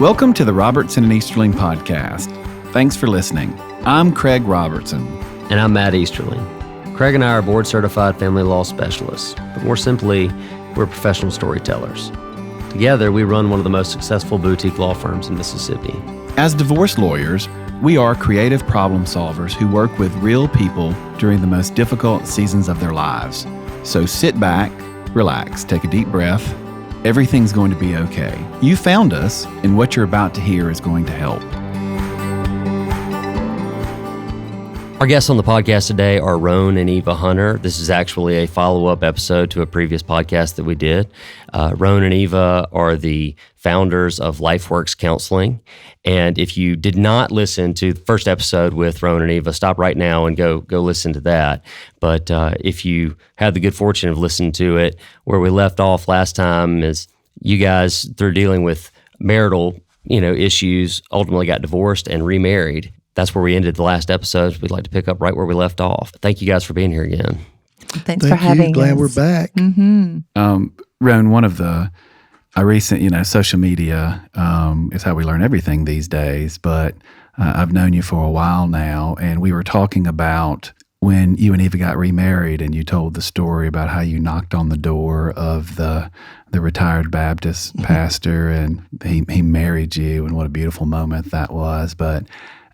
Welcome to the Robertson and Easterling podcast. Thanks for listening. I'm Craig Robertson. And I'm Matt Easterling. Craig and I are board-certified family law specialists, but more simply, we're professional storytellers. Together, we run one of the most successful boutique law firms in Mississippi. As divorce lawyers, we are creative problem solvers who work with real people during the most difficult seasons of their lives. So sit back, relax, take a deep breath. Everything's going to be okay. You found us, and what you're about to hear is going to help. Our guests on the podcast today are Roane and Eva Hunter. This is actually a follow-up episode to a previous podcast that we did. Roane and Eva are the founders of LifeWorks Counseling. And if you did not listen to the first episode with Roane and Eva, stop right now and go listen to that. But if you had the good fortune of listening to it, where we left off last time is you guys, through dealing with marital issues, ultimately got divorced and remarried. That's where we ended the last episode. We'd like to pick up right where we left off. Thank you guys for being here again. Thanks for having us. Glad we're back. Mm-hmm. Roane, one of the recent, social media is how we learn everything these days, but I've known you for a while now, and we were talking about when you and Eva got remarried, and you told the story about how you knocked on the door of the retired Baptist pastor, and he married you, and what a beautiful moment that was. But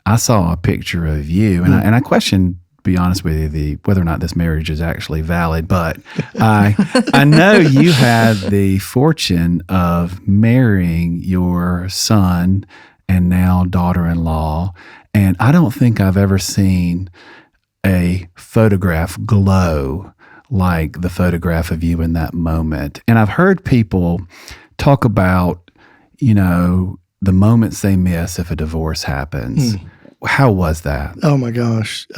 I saw a picture of you, and I questioned, to be honest with you, whether or not this marriage is actually valid. But I know you had the fortune of marrying your son and now daughter-in-law, and I don't think I've ever seen a photograph glow like the photograph of you in that moment. And I've heard people talk about, the moments they miss if a divorce happens. How was that? Oh my gosh,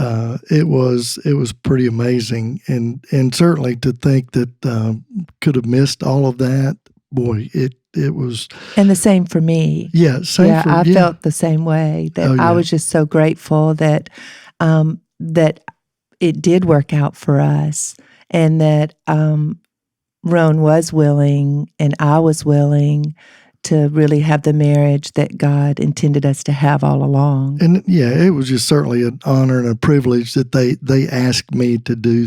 it was pretty amazing, and certainly to think that could have missed all of that. Boy, it was. And the same for me. Yeah, I felt the same way. That I was just so grateful that that it did work out for us, and that Roane was willing, and I was willing to really have the marriage that God intended us to have all along. And it was just certainly an honor and a privilege that they asked me to do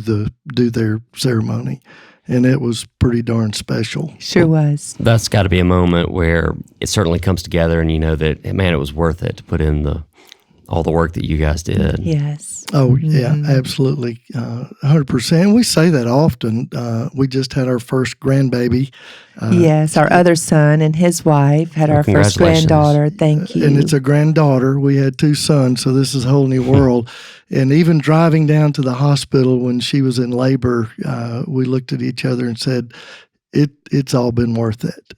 their ceremony, and it was pretty darn special. Sure was. That's got to be a moment where it certainly comes together, and you know that, man, it was worth it to put in all the work that you guys did. Yes. Oh, yeah, absolutely. 100%. We say that often. We just had our first grandbaby. Yes, our other son and his wife had our first granddaughter. Thank you. And it's a granddaughter. We had two sons, so this is a whole new world. And even driving down to the hospital when she was in labor, we looked at each other and said, it's all been worth it.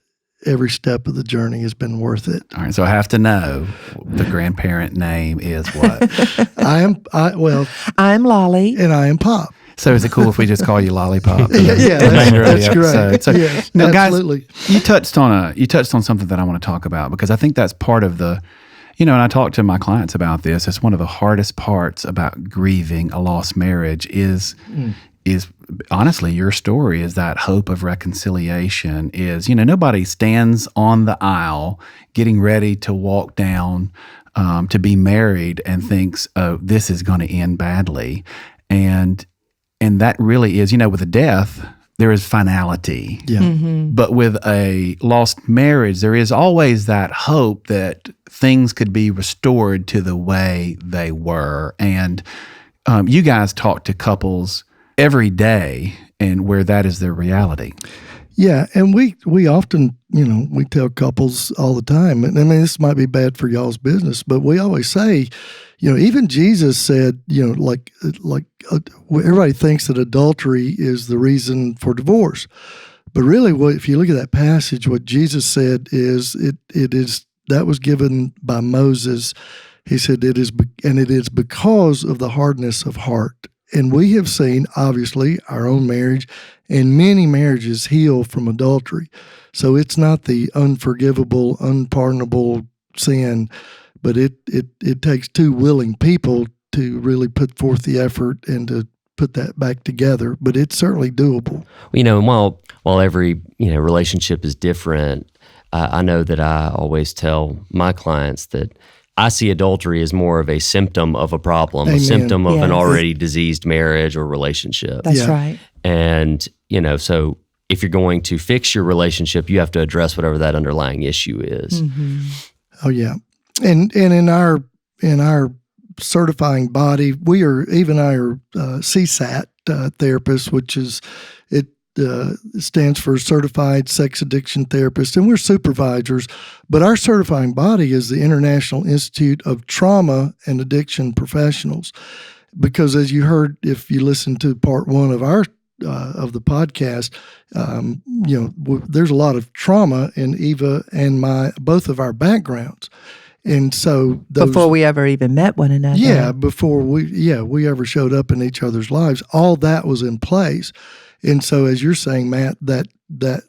Every step of the journey has been worth it. All right, so I have to know the grandparent name is what? I'm Lolly. And I am Pop. So is it cool if we just call you Lollipop? That's great. So, yes, no, absolutely. Guys, you touched on something that I want to talk about, because I think that's part of the, and I talk to my clients about this. It's one of the hardest parts about grieving a lost marriage is honestly, your story is that hope of reconciliation is, nobody stands on the aisle getting ready to walk down to be married and thinks, oh, this is going to end badly. And that really is, with a death, there is finality. Yeah. Mm-hmm. But with a lost marriage, there is always that hope that things could be restored to the way they were. And you guys talk to couples every day, and where that is their reality. Yeah, and we often, we tell couples all the time, and I mean, this might be bad for y'all's business, but we always say, even Jesus said, everybody thinks that adultery is the reason for divorce. But really, if you look at that passage, what Jesus said is, it is that was given by Moses. He said, it is because of the hardness of heart. And we have seen, obviously, our own marriage and many marriages heal from adultery. So it's not the unforgivable, unpardonable sin, but it takes two willing people to really put forth the effort and to put that back together. But it's certainly doable. And while every relationship is different, I know that I always tell my clients that I see adultery as more of a symptom of a problem, Amen. a symptom of an Yes. already diseased marriage or relationship. That's Yeah. right. And, so if you're going to fix your relationship, you have to address whatever that underlying issue is. Mm-hmm. Oh yeah, and in our certifying body, we are even our CSAT therapists, which is it stands for Certified Sex Addiction Therapist, and we're supervisors. But our certifying body is the International Institute of Trauma and Addiction Professionals, because as you heard, if you listen to part one of our of the podcast, there's a lot of trauma in Eva and both of our backgrounds. And so Before we ever even met one another. Yeah, before we ever showed up in each other's lives, all that was in place. And so as you're saying, Matt, that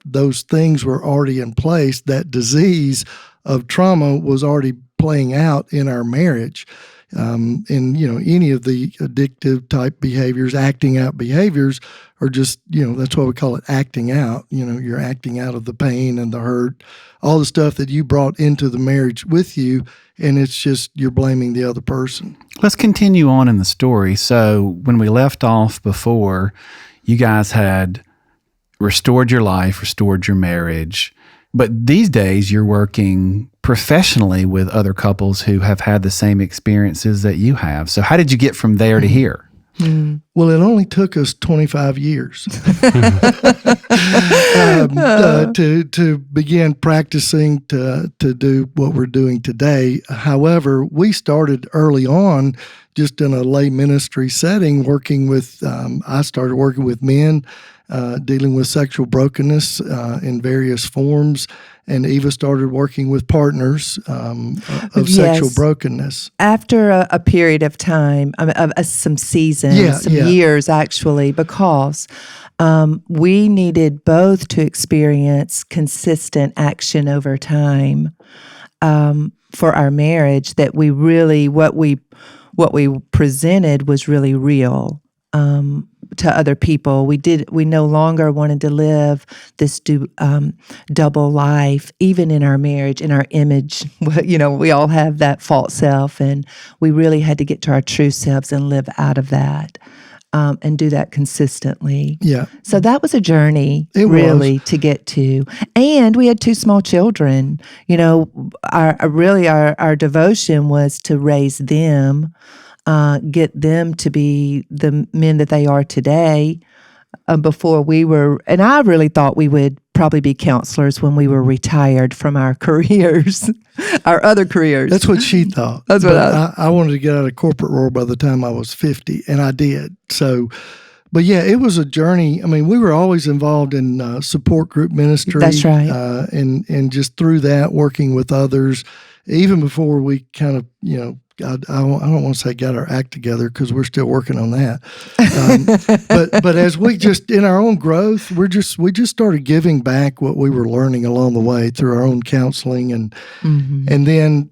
those things were already in place, that disease of trauma was already playing out in our marriage. And any of the addictive type behaviors, acting out behaviors, are just, that's why we call it acting out. You're acting out of the pain and the hurt, all the stuff that you brought into the marriage with you, and it's just you're blaming the other person. Let's continue on in the story. So when we left off before, you guys had restored your life, restored your marriage, but these days you're working professionally with other couples who have had the same experiences that you have. So how did you get from there to here? Well, it only took us 25 years to begin practicing to do what we're doing today. However, we started early on just in a lay ministry setting, working with, I started working with men, dealing with sexual brokenness in various forms. And Eva started working with partners of sexual brokenness. After a period of time, of some seasons, years actually, because we needed both to experience consistent action over time for our marriage. That we really, what we presented was really real. To other people, we no longer wanted to live this double life, even in our marriage, in our image. We all have that false self, and we really had to get to our true selves and live out of that, and do that consistently. Yeah. So that was a journey, to get to. And we had two small children. Our devotion was to raise them. Get them to be the men that they are today. Before we were, and I really thought we would probably be counselors when we were retired from our careers, our other careers. That's what she thought. That's what I wanted to get out of corporate world by the time I was 50, and I did. So, but yeah, it was a journey. I mean, we were always involved in support group ministry. That's right. And just through that, working with others, even before we kind of, I don't want to say got our act together, because we're still working on that. But as we just in our own growth, we just started giving back what we were learning along the way through our own counseling, and then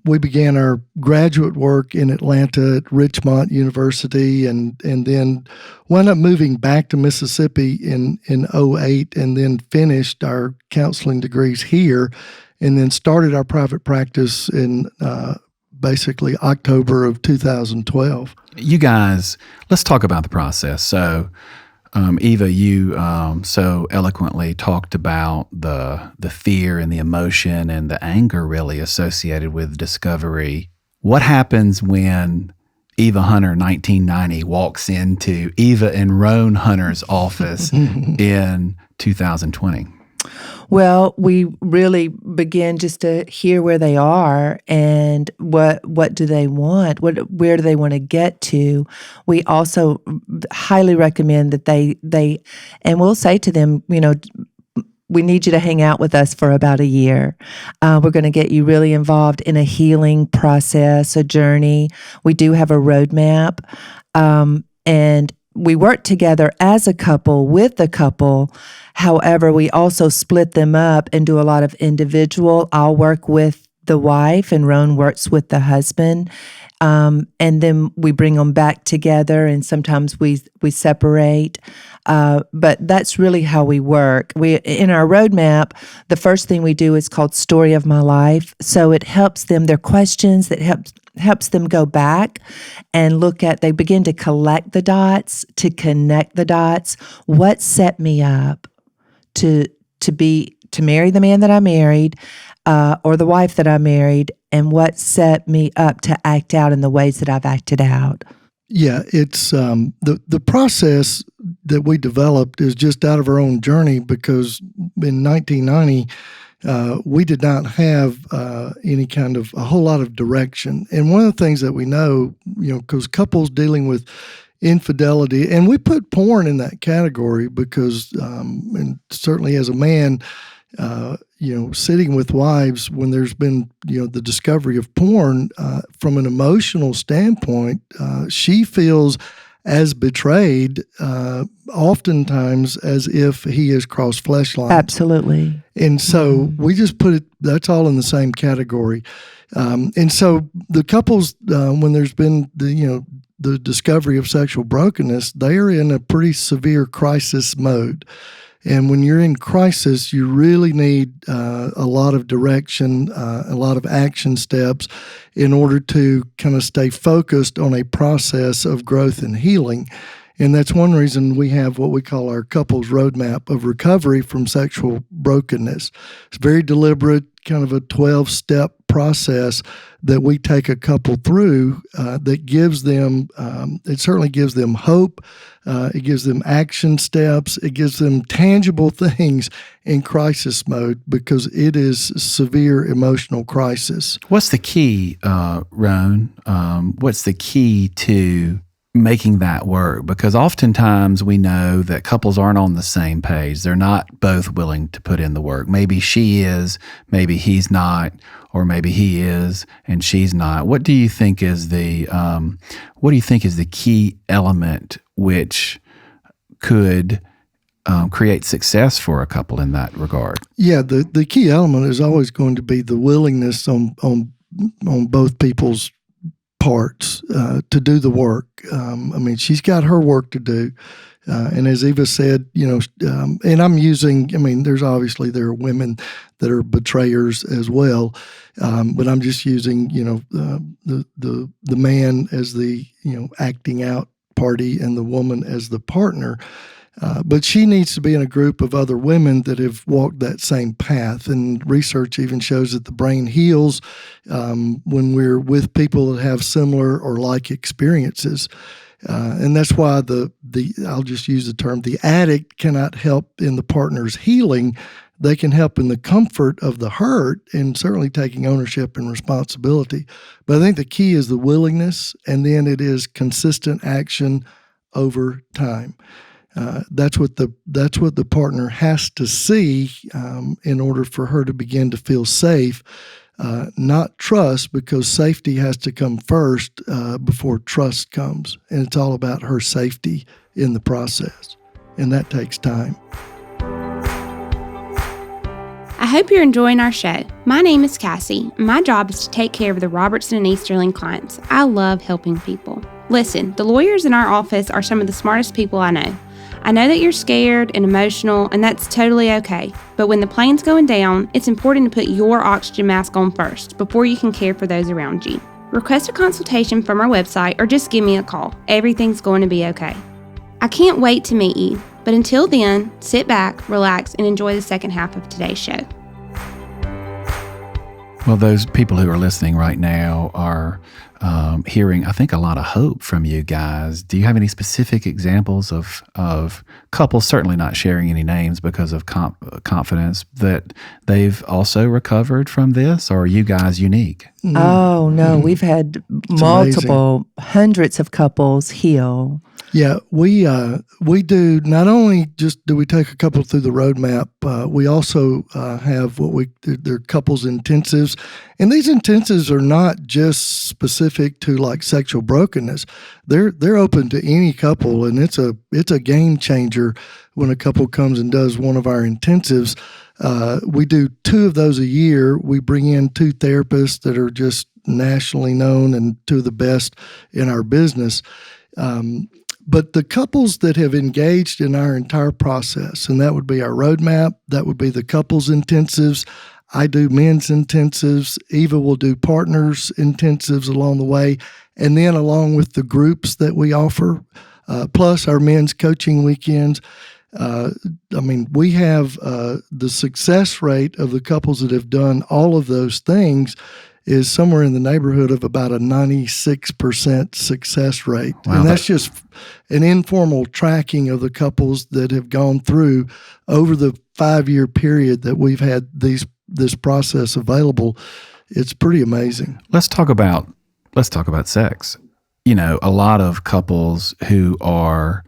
we began our graduate work in Atlanta at Richmond University, and then wound up moving back to Mississippi in 2008, and then finished our counseling degrees here, and then started our private practice in basically October of 2012. You guys, let's talk about the process. So, Eva, you so eloquently talked about the fear and the emotion and the anger really associated with discovery. What happens when Eva Hunter, 1990, walks into Eva and Roane Hunter's office in 2020? Well, we really begin just to hear where they are and what do they want, where do they want to get to. We also highly recommend that they and we'll say to them, we need you to hang out with us for about a year. We're going to get you really involved in a healing process, a journey. We do have a roadmap, and we work together as a couple with the couple. However, we also split them up and do a lot of individual. I'll work with the wife, and Roane works with the husband. And then we bring them back together, and sometimes we separate. But that's really how we work. In our roadmap, the first thing we do is called Story of My Life. So it helps them, their questions that helps them go back and they begin to collect the dots, to connect the dots. What set me up to marry the man that I married, or the wife that I married, and what set me up to act out in the ways that I've acted out? Yeah, it's the process that we developed is just out of our own journey, because in 1990 we did not have any kind of a whole lot of direction. And one of the things that we know, because couples dealing with infidelity, and we put porn in that category because, and certainly as a man, sitting with wives when there's been, the discovery of porn, from an emotional standpoint, she feels as betrayed, oftentimes as if he has crossed flesh lines. Absolutely. And so we just that's all in the same category. And so the couples, when there's been the discovery of sexual brokenness, they are in a pretty severe crisis mode. And when you're in crisis, you really need a lot of direction, a lot of action steps in order to kind of stay focused on a process of growth and healing. And that's one reason we have what we call our couples roadmap of recovery from sexual brokenness. It's very deliberate, kind of a 12-step process that we take a couple through that gives them, it certainly gives them hope. It gives them action steps. It gives them tangible things in crisis mode, because it is severe emotional crisis. What's the key, Roane? What's the key to making that work? Because oftentimes we know that couples aren't on the same page. They're not both willing to put in the work. Maybe she is, maybe he's not, or maybe he is and she's not. What do you think is the key element which could create success for a couple in that regard? Yeah, the key element is always going to be the willingness on both people's parts to do the work. She's got her work to do. And as Eva said, and I'm using, there are women that are betrayers as well. But I'm just using, the man as the, acting out party and the woman as the partner. But she needs to be in a group of other women that have walked that same path. And research even shows that the brain heals when we're with people that have similar or like experiences. And that's why I'll just use the term, the addict cannot help in the partner's healing. They can help in the comfort of the hurt and certainly taking ownership and responsibility. But I think the key is the willingness, and then it is consistent action over time. That's what the partner has to see in order for her to begin to feel safe, not trust, because safety has to come first before trust comes. And it's all about her safety in the process. And that takes time. I hope you're enjoying our show. My name is Cassie. My job is to take care of the Robertson and Easterling clients. I love helping people. Listen, the lawyers in our office are some of the smartest people I know. I know that you're scared and emotional, and that's totally okay. But when the plane's going down, it's important to put your oxygen mask on first before you can care for those around you. Request a consultation from our website or just give me a call. Everything's going to be okay. I can't wait to meet you, but until then, sit back, relax, and enjoy the second half of today's show. Well, those people who are listening right now are hearing, I think, a lot of hope from you guys. Do you have any specific examples of couples, certainly not sharing any names because of confidence, that they've also recovered from this, or are you guys unique? Oh, no. We've had multiple, hundreds of couples heal. Yeah, we do. Not only just do we take a couple through the roadmap, we also have they're couples intensives, and these intensives are not just specific to like sexual brokenness. They're open to any couple, and it's a game changer when a couple comes and does one of our intensives. We do 2 of those a year. We bring in 2 therapists that are just nationally known and 2 of the best in our business. But the couples that have engaged in our entire process, and that would be our roadmap, that would be the couples intensives. I do men's intensives. Eva will do partners intensives along the way. And then along with the groups that we offer, plus our men's coaching weekends, we have the success rate of the couples that have done all of those things is somewhere in the neighborhood of about a 96% success rate. Wow, and that's just an informal tracking of the couples that have gone through over the 5-year period that we've had this process available. It's pretty amazing. Let's talk about sex. A lot of couples who are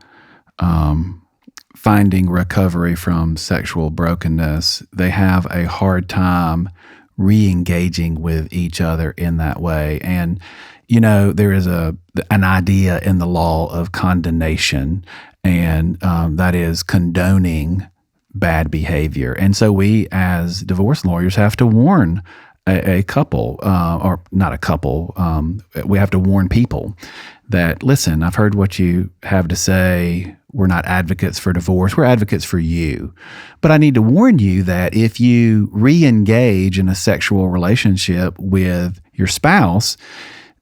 finding recovery from sexual brokenness, they have a hard time re-engaging with each other in that way. And, there is an idea in the law of condonation, and that is condoning bad behavior. And so we, as divorce lawyers, have to warn a couple, or not a couple, we have to warn people that, listen, I've heard what you have to say. We're not advocates for divorce. We're advocates for you. But I need to warn you that if you re-engage in a sexual relationship with your spouse,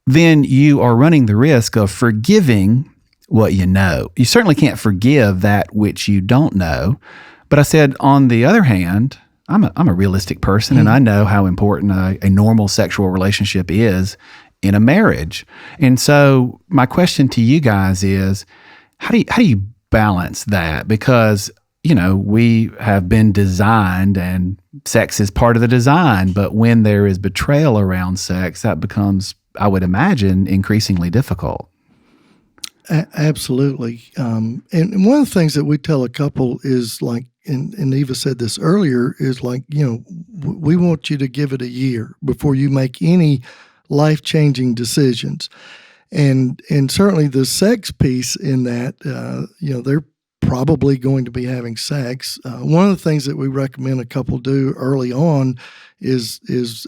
then you are running the risk of forgiving what you know. You certainly can't forgive that which you don't know. But I said, on the other hand, I'm a realistic person, and I know how important a normal sexual relationship is in a marriage. And so my question to you guys is, how do you balance that? Because, we have been designed, and sex is part of the design, but when there is betrayal around sex, that becomes, I would imagine, increasingly difficult. Absolutely. And one of the things that we tell a couple is like, and Eva said this earlier, is like, we want you to give it a year before you make any life-changing decisions. And certainly the sex piece in that, they're probably going to be having sex. One of the things that we recommend a couple do early on is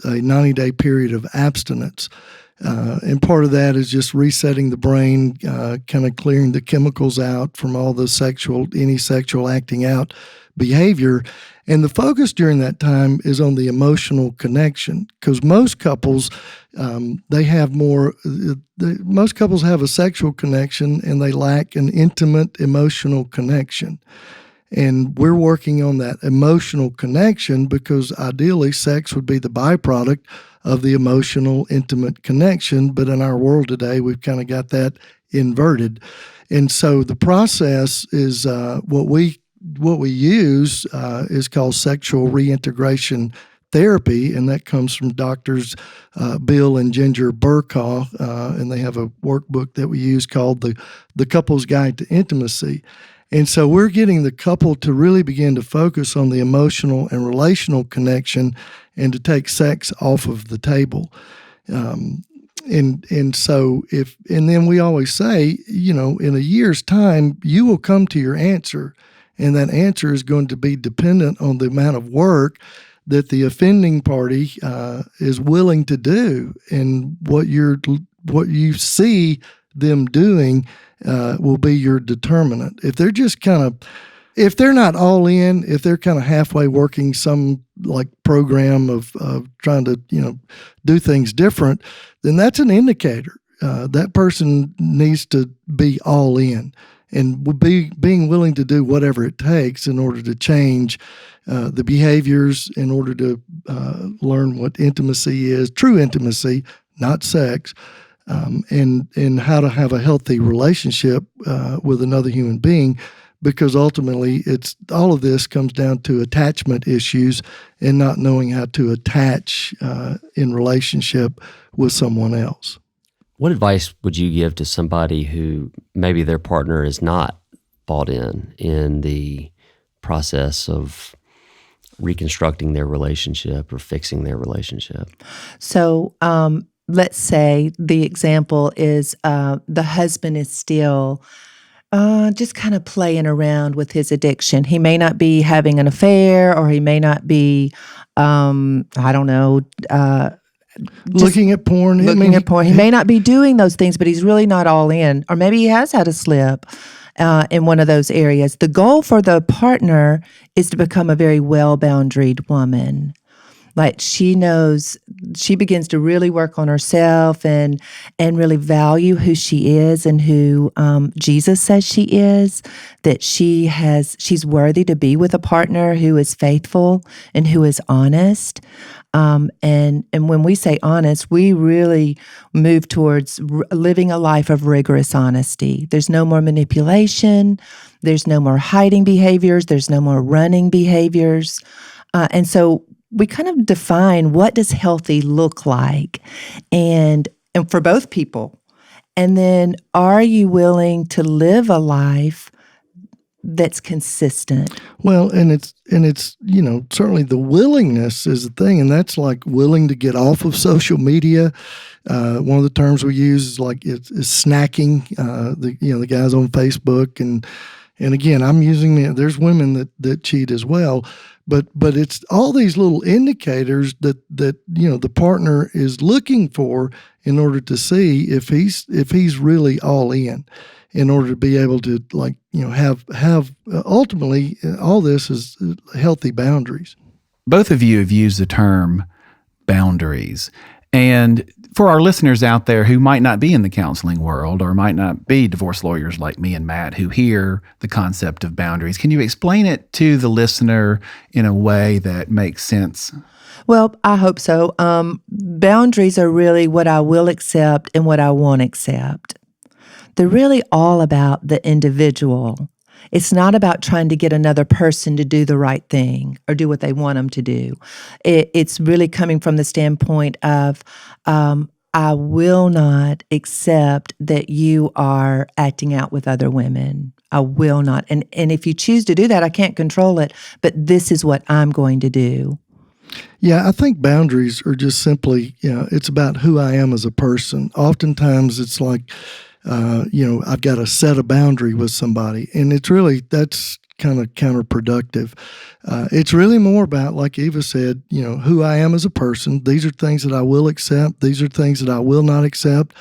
a 90-day period of abstinence. And part of that is just resetting the brain, kind of clearing the chemicals out from all the any sexual acting out behavior. And the focus during that time is on the emotional connection, because most couples, most couples have a sexual connection and they lack an intimate emotional connection. And we're working on that emotional connection because ideally sex would be the byproduct of the emotional, intimate connection. But in our world today, we've kind of got that inverted. And so the process is what we use is called sexual reintegration therapy, and that comes from doctors Bill and Ginger Burkaw, and they have a workbook that we use called the Couple's Guide to Intimacy. And so we're getting the couple to really begin to focus on the emotional and relational connection and to take sex off of the table. And then we always say, in a year's time, you will come to your answer. And that answer is going to be dependent on the amount of work that the offending party is willing to do, and what you see them doing will be your determinant. If they're just if they're not all in, if they're kind of halfway working some like program of trying to do things different, then that's an indicator. That person needs to be all in and being willing to do whatever it takes in order to change the behaviors, in order to learn what intimacy is, true intimacy, not sex, and how to have a healthy relationship with another human being. Because ultimately, all of this comes down to attachment issues and not knowing how to attach in relationship with someone else. What advice would you give to somebody who maybe their partner is not bought in the process of reconstructing their relationship or fixing their relationship? So let's say the example is the husband is still Just kind of playing around with his addiction. He may not be having an affair, or he may not be, I don't know, looking at porn. Looking at porn. He may not be doing those things, but he's really not all in. Or maybe he has had a slip in one of those areas. The goal for the partner is to become a very well-boundaried woman. Like she knows, she begins to really work on herself and really value who she is and who Jesus says she is, that she's worthy to be with a partner who is faithful and who is honest. And when we say honest, we really move towards living a life of rigorous honesty. There's no more manipulation. There's no more hiding behaviors. There's no more running behaviors. And so we kind of define what does healthy look like and for both people. And then are you willing to live a life that's consistent? Well, and it's certainly the willingness is the thing, and that's like willing to get off of social media. One of the terms we use is like is snacking. The guys on Facebook and again, I'm using there's women that cheat as well. But it's all these little indicators that the partner is looking for in order to see if he's really all in order to be able to have ultimately all this is healthy boundaries. Both of you have used the term boundaries. And for our listeners out there who might not be in the counseling world or might not be divorce lawyers like me and Matt who hear the concept of boundaries, can you explain it to the listener in a way that makes sense? Well, I hope so. Boundaries are really what I will accept and what I won't accept. They're really all about the individual. It's not about trying to get another person to do the right thing or do what they want them to do. It's really coming from the standpoint of, I will not accept that you are acting out with other women. I will not. And if you choose to do that, I can't control it, but this is what I'm going to do. Yeah, I think boundaries are just simply, it's about who I am as a person. Oftentimes it's like, I've got to set a boundary with somebody, and that's kind of counterproductive. It's really more about, like Eva said, who I am as a person. These are things that I will accept. These are things that I will not accept.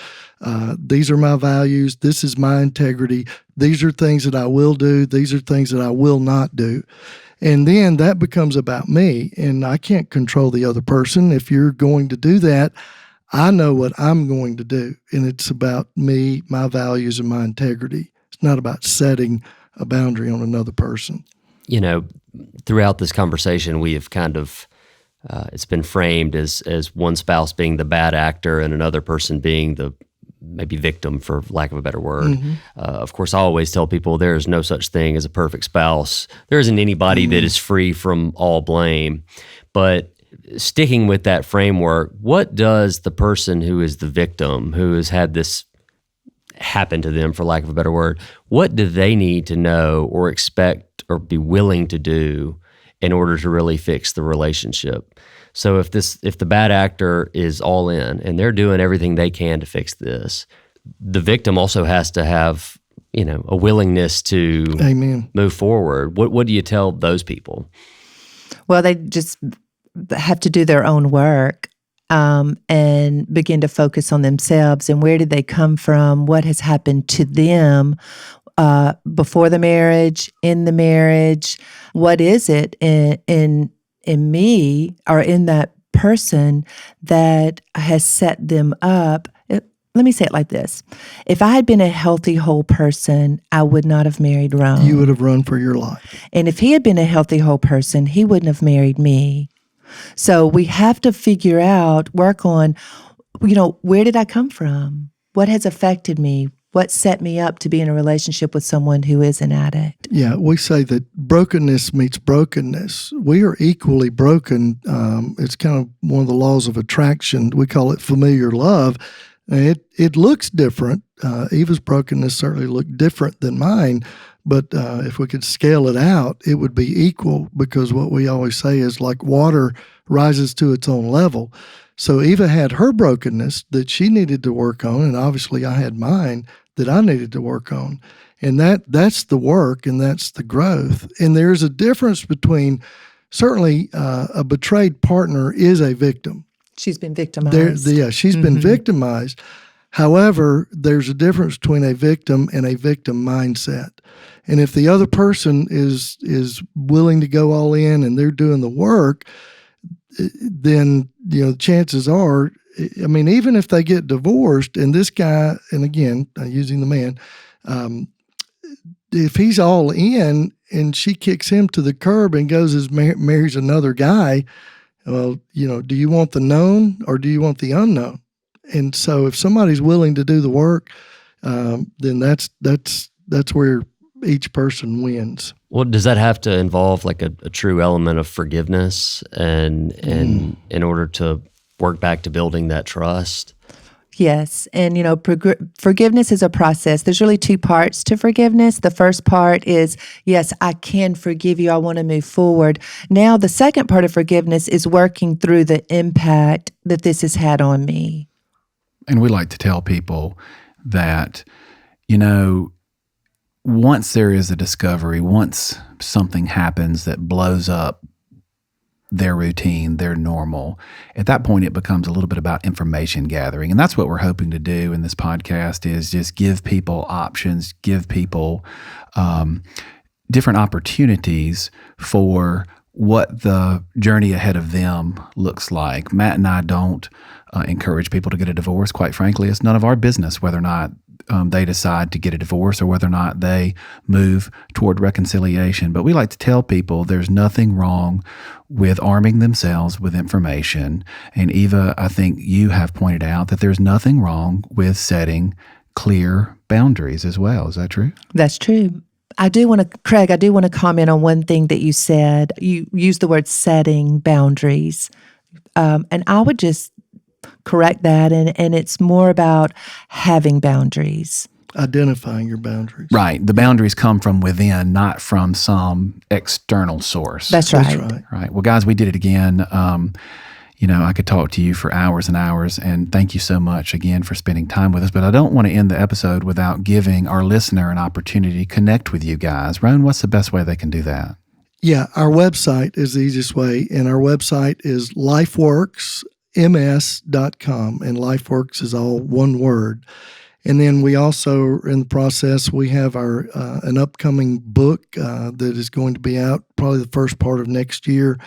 These are my values. This is my integrity. These are things that I will do. These are things that I will not do. And then that becomes about me, and I can't control the other person. If you're going to do that, I know what I'm going to do, and it's about me, my values, and my integrity. It's not about setting a boundary on another person. Throughout this conversation, we have kind of, it's been framed as one spouse being the bad actor and another person being the maybe victim, for lack of a better word. Mm-hmm. Of course, I always tell people there is no such thing as a perfect spouse. There isn't anybody that is free from all blame. But sticking with that framework, what does the person who is the victim, who has had this happen to them, for lack of a better word, what do they need to know or expect or be willing to do in order to really fix the relationship? So if the bad actor is all in and they're doing everything they can to fix this, the victim also has to have, a willingness to move forward. What do you tell those people? Well, they just have to do their own work and begin to focus on themselves and where did they come from, what has happened to them before the marriage, in the marriage, what is it in me or in that person that has set them up. Let me say it like this. If I had been a healthy, whole person, I would not have married Roane. You would have run for your life. And if he had been a healthy, whole person, he wouldn't have married me. So we have to figure out, work on, where did I come from? What has affected me? What set me up to be in a relationship with someone who is an addict? Yeah, we say that brokenness meets brokenness. We are equally broken. It's kind of one of the laws of attraction. We call it familiar love. It looks different. Eva's brokenness certainly looked different than mine, but if we could scale it out, it would be equal, because what we always say is like water rises to its own level. So Eva had her brokenness that she needed to work on, and obviously I had mine that I needed to work on. And that's the work, and that's the growth. And there's a difference between, certainly a betrayed partner is a victim. She's been victimized. She's been victimized. However, there's a difference between a victim and a victim mindset. And if the other person is willing to go all in and they're doing the work, then, chances are, I mean, even if they get divorced and this guy, and again, using the man, if he's all in and she kicks him to the curb and goes and marries another guy, well, do you want the known or do you want the unknown? And so if somebody's willing to do the work, then that's where each person wins. Well, does that have to involve like a true element of forgiveness and in order to work back to building that trust? Yes. And, forgiveness is a process. There's really two parts to forgiveness. The first part is, yes, I can forgive you. I want to move forward. Now, the second part of forgiveness is working through the impact that this has had on me. And we like to tell people that, once there is a discovery, once something happens that blows up their routine, their normal, at that point it becomes a little bit about information gathering. And that's what we're hoping to do in this podcast, is just give people options, give people different opportunities for what the journey ahead of them looks like. Matt and I don't encourage people to get a divorce. Quite frankly, it's none of our business whether or not they decide to get a divorce or whether or not they move toward reconciliation. But we like to tell people there's nothing wrong with arming themselves with information. And Eva, I think you have pointed out that there's nothing wrong with setting clear boundaries as well. Is that true? That's true. Craig, I do want to comment on one thing that you said. You used the word setting boundaries. And I would just correct that. And it's more about having boundaries. Identifying your boundaries. Right. The boundaries come from within, not from some external source. That's right. Right. Well, guys, we did it again. I could talk to you for hours and hours, and thank you so much again for spending time with us. But I don't want to end the episode without giving our listener an opportunity to connect with you guys. Roane, what's the best way they can do that? Yeah, our website is the easiest way, and our website is lifeworksms.com, and LifeWorks is all one word. And then we also, in the process, we have our an upcoming book that is going to be out probably the first part of next year.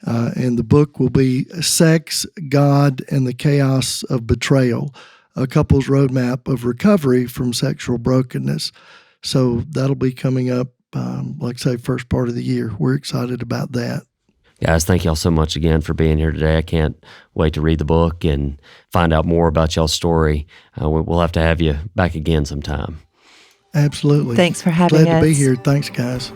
And the book will be Sex, God, and the Chaos of Betrayal, a couple's roadmap of recovery from sexual brokenness. So that'll be coming up, like I say, first part of the year. We're excited about that. Guys, thank y'all so much again for being here today. I can't wait to read the book and find out more about y'all's story. We'll have to have you back again sometime. Absolutely. Thanks for having us. Glad to be here. Thanks, guys.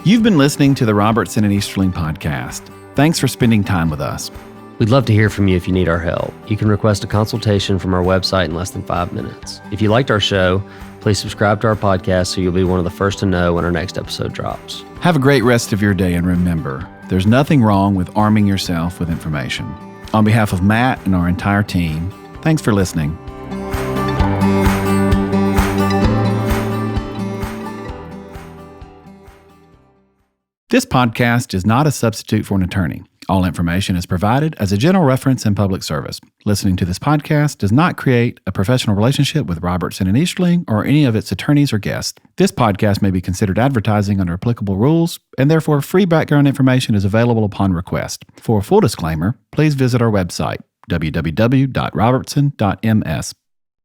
You've been listening to the Robertson and Easterling podcast. Thanks for spending time with us. We'd love to hear from you if you need our help. You can request a consultation from our website in less than 5 minutes. If you liked our show, please subscribe to our podcast so you'll be one of the first to know when our next episode drops. Have a great rest of your day, and remember, there's nothing wrong with arming yourself with information. On behalf of Matt and our entire team, thanks for listening. This podcast is not a substitute for an attorney. All information is provided as a general reference and public service. Listening to this podcast does not create a professional relationship with Robertson and Easterling or any of its attorneys or guests. This podcast may be considered advertising under applicable rules, and therefore free background information is available upon request. For a full disclaimer, please visit our website, www.robertson.ms.